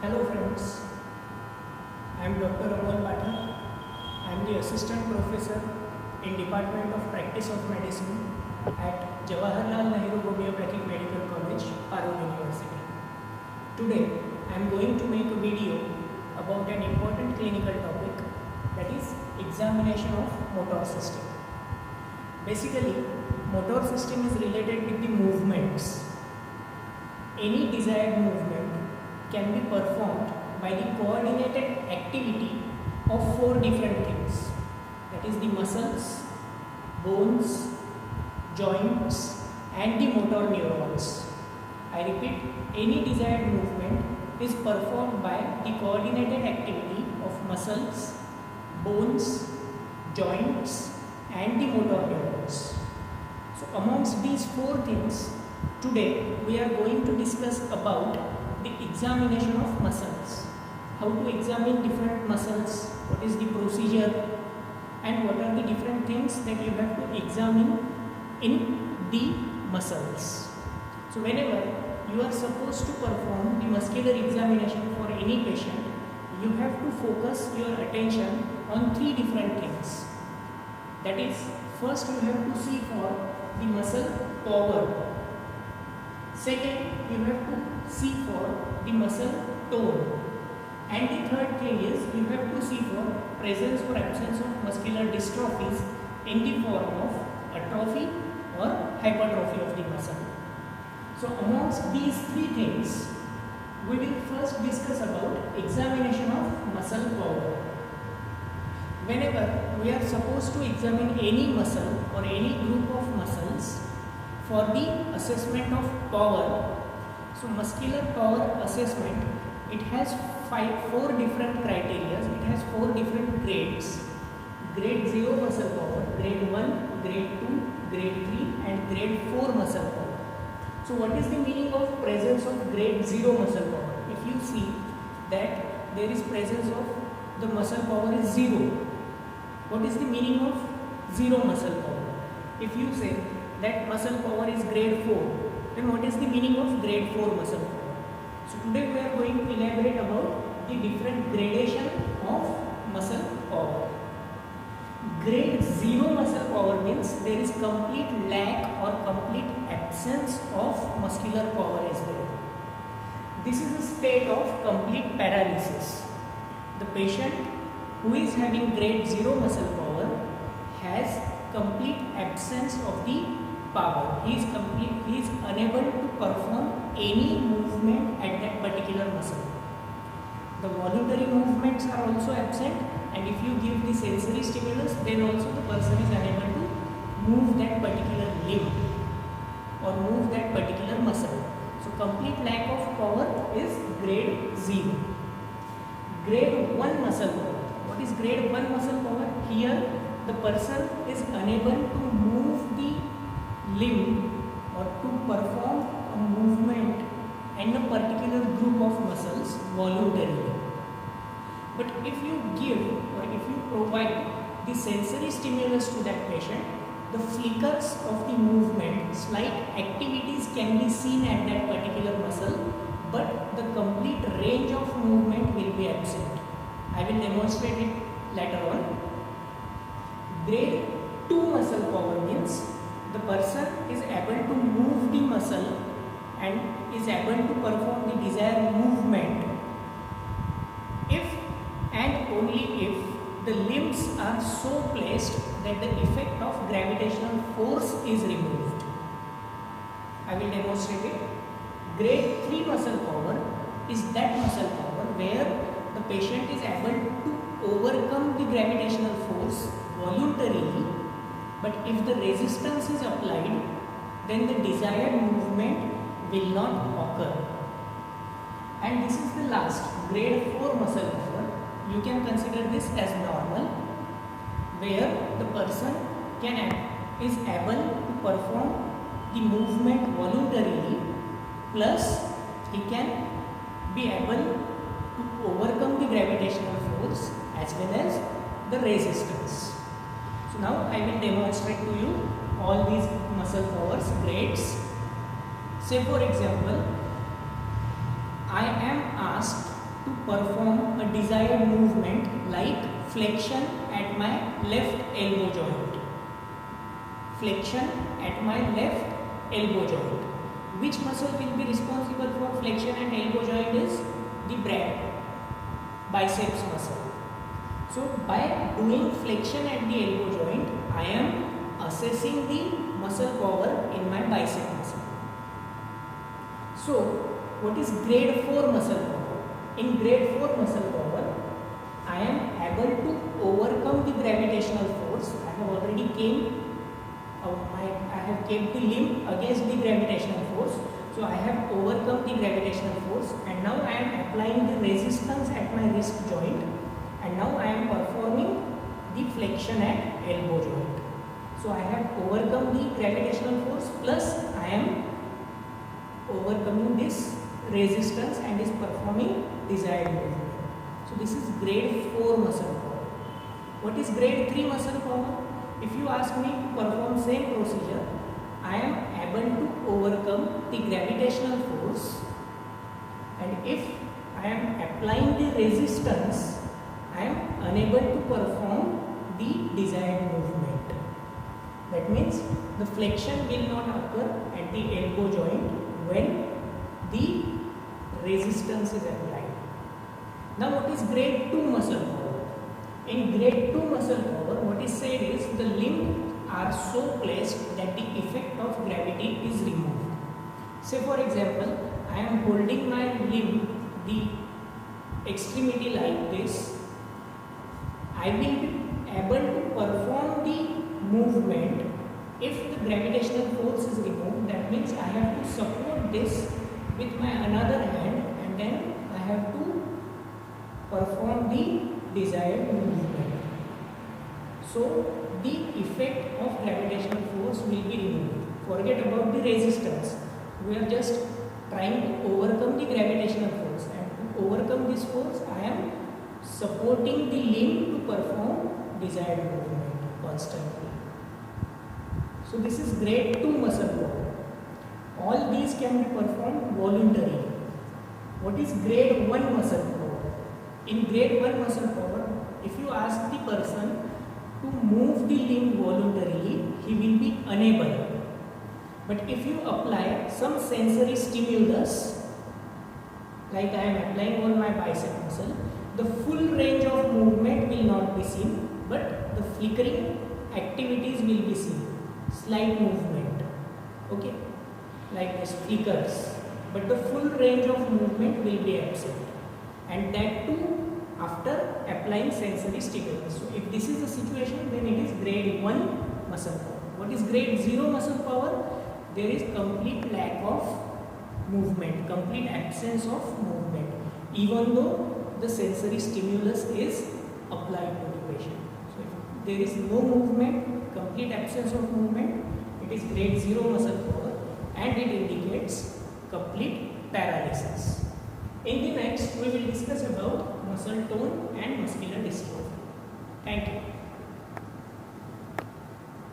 Hello friends, I am Dr. Amol Pathak. I am the Assistant Professor in Department of Practice of Medicine at Jawaharlal Nehru Homeopathic Medical College, Parur University. Today, I am going to make a video about an important clinical topic, that is examination of motor system. Basically, motor system is related with the movements. Any desired movement can be performed by the coordinated activity of four different things, that is the muscles, bones, joints and the motor neurons. I repeat, any desired movement is performed by the coordinated activity of muscles, bones, joints and the motor neurons. So amongst these four things, today we are going to discuss about the examination of muscles. How to examine different muscles, what is the procedure and what are the different things that you have to examine in the muscles. So whenever you are supposed to perform the muscular examination for any patient, you have to focus your attention on three different things. That is, first you have to see for the muscle power. Second, you have to see for the muscle tone. And the third thing is, you have to see for presence or absence of muscular dystrophies in the form of atrophy or hypertrophy of the muscle. So amongst these three things, we will first discuss about examination of muscle power. Whenever we are supposed to examine any muscle or any group of muscles for the assessment of power, so muscular power assessment, it has four different criteria, it has four different grades. Grade 0 muscle power, grade 1, grade 2, grade 3 and grade 4 muscle power. So what is the meaning of presence of grade 0 muscle power? If you see that there is presence of the muscle power is 0, what is the meaning of 0 muscle power? If you say that muscle power is grade 4, then what is the meaning of grade 4 muscle power? So today we are going to elaborate about the different gradation of muscle power. Grade 0 muscle power means there is complete lack or complete absence of muscular power is there. This is a state of complete paralysis. The patient who is having grade 0 muscle power has complete absence of the power. He is unable to perform any movement at that particular muscle. The voluntary movements are also absent, and if you give the sensory stimulus, then also the person is unable to move that particular limb or move that particular muscle. So complete lack of power is grade 0. Grade 1 muscle power. What is grade 1 muscle power? Here the person is unable to move the limb or to perform a movement in a particular group of muscles voluntarily. But if you give or if you provide the sensory stimulus to that patient, the flickers of the movement, slight activities can be seen at that particular muscle, but the complete range of movement will be absent. I will demonstrate it later on. Grade 2 muscle power means the person is able to move the muscle and is able to perform the desired movement if and only if the limbs are so placed that the effect of gravitational force is removed. I will demonstrate it. Grade 3 muscle power is that muscle power where the patient is able to overcome the gravitational force voluntarily, but if the resistance is applied, then the desired movement will not occur. And this is the last, grade 4 muscle power. You can consider this as normal, where the person is able to perform the movement voluntarily, plus he can be able to overcome the gravitational force as well as the resistance. So now I will demonstrate to you all these muscle powers grades. Say for example, I am asked perform a desired movement like flexion at my left elbow joint. Flexion at my left elbow joint. Which muscle will be responsible for flexion and elbow joint is the biceps muscle. So by doing flexion at the elbow joint, I am assessing the muscle power in my bicep muscle. So what is grade 4 muscle power? In grade 4 muscle power, I am able to overcome the gravitational force. I have already I have kept the limb against the gravitational force. So I have overcome the gravitational force, and now I am applying the resistance at my wrist joint, and now I am performing the flexion at elbow joint. So I have overcome the gravitational force plus I am overcoming this resistance and is performing desired movement. So this is grade 4 muscle power. What is grade 3 muscle power? If you ask me to perform same procedure, I am able to overcome the gravitational force, and if I am applying the resistance, I am unable to perform the desired movement. That means the flexion will not occur at the elbow joint when the resistance is applied. Now what is grade 2 muscle power? In grade 2 muscle power, what is said is the limbs are so placed that the effect of gravity is removed. Say for example, I am holding my limb, the extremity like this. I will be able to perform the movement if the gravitational force is removed. That means I have to support this with my another hand, and then I have to perform the desired movement. So the effect of gravitational force will be removed. Forget about the resistance. We are just trying to overcome the gravitational force, and to overcome this force I am supporting the limb to perform desired movement constantly. So this is grade 2 muscle power. All these can be performed voluntarily. What is grade 1 muscle power? In grade 1 muscle power, if you ask the person to move the limb voluntarily, he will be unable. But if you apply some sensory stimulus, like I am applying on my bicep muscle, the full range of movement will not be seen, but the flickering activities will be seen. Slight movement, okay, like this flickers, but the full range of movement will be absent, and that too after applying sensory stimulus. So if this is the situation, then it is grade 1 muscle power. What is grade 0 muscle power? There is complete lack of movement, complete absence of movement, even though the sensory stimulus is applied to the patient. So if there is no movement, complete absence of movement, it is grade 0 muscle power, and it indicates complete paralysis. In the next, we will discuss about muscle tone and muscular dystrophy. Thank you.